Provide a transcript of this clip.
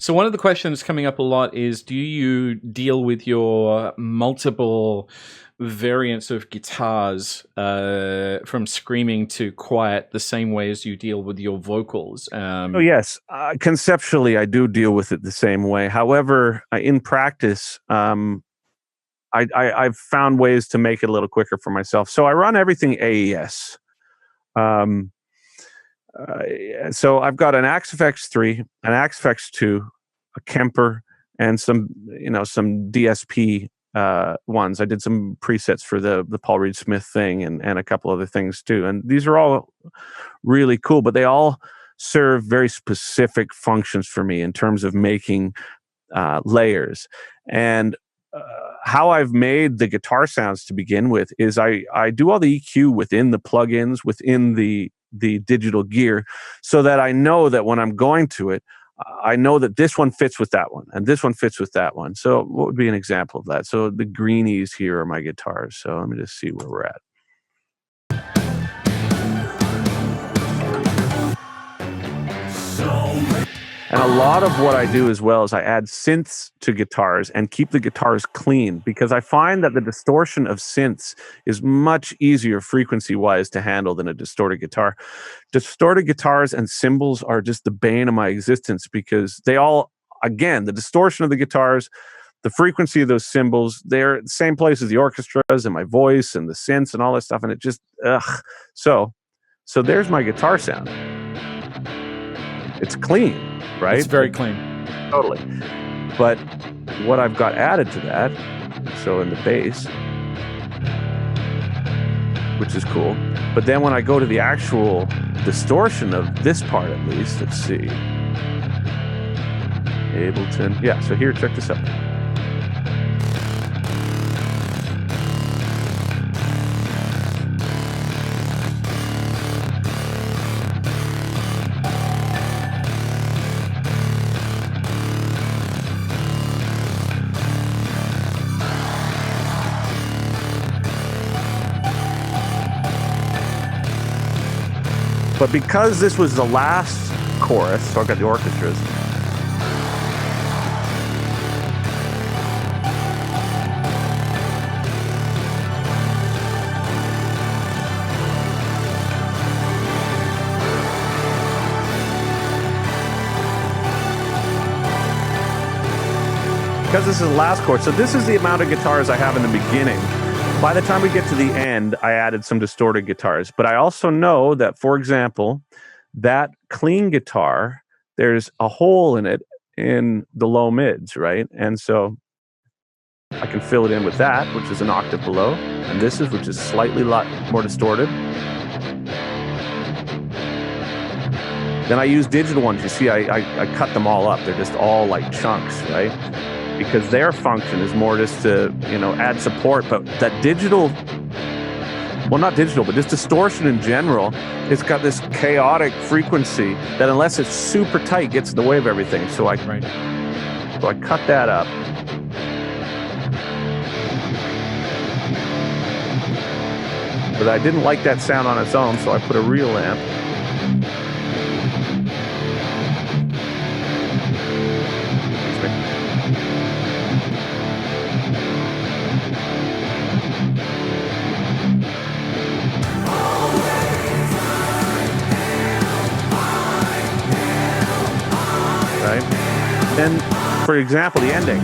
So one of the questions coming up a lot is, do you deal with your multiple variants of guitars from screaming to quiet the same way as you deal with your vocals? Oh, yes. Conceptually, I do deal with it the same way. However, in practice, I've found ways to make it a little quicker for myself. So I run everything AES. So I've got an Axe-FX3, an Axe-FX2, a Kemper, and some DSP ones. I did some presets for the Paul Reed Smith thing and a couple other things too. And these are all really cool, but they all serve very specific functions for me in terms of making layers. And how I've made the guitar sounds to begin with is I do all the EQ within the plugins, within the digital gear, so that I know that when I'm going to it, I know that this one fits with that one and this one fits with that one. So what would be an example of that? So the greenies here are my guitars. So let me just see where we're at. And a lot of what I do as well is I add synths to guitars and keep the guitars clean, because I find that the distortion of synths is much easier frequency-wise to handle than a distorted guitar. Distorted guitars and cymbals are just the bane of my existence, because they all, again, the distortion of the guitars, the frequency of those cymbals, they're at the same place as the orchestras and my voice and the synths and all that stuff, and it just, ugh. So there's my guitar sound. It's clean. Right? It's very clean. Totally. But what I've got added to that, so in the bass, which is cool. But then when I go to the actual distortion of this part, at least, let's see. Ableton. Yeah, so here, check this out. But because this was the last chorus, so I've got the orchestras. Because this is the last chorus, so this is the amount of guitars I have in the beginning. By the time we get to the end, I added some distorted guitars. But I also know that, for example, that clean guitar, there's a hole in it in the low mids, right? And so I can fill it in with that, which is an octave below. And this is, which is slightly lot more distorted. Then I use digital ones. You see, I cut them all up. They're just all like chunks, right? Because their function is more just to, add support. But that digital, well, not digital, but this distortion in general, it's got this chaotic frequency that, unless it's super tight, gets in the way of everything. So I cut that up. But I didn't like that sound on its own, so I put a real amp. Then, for example, the ending.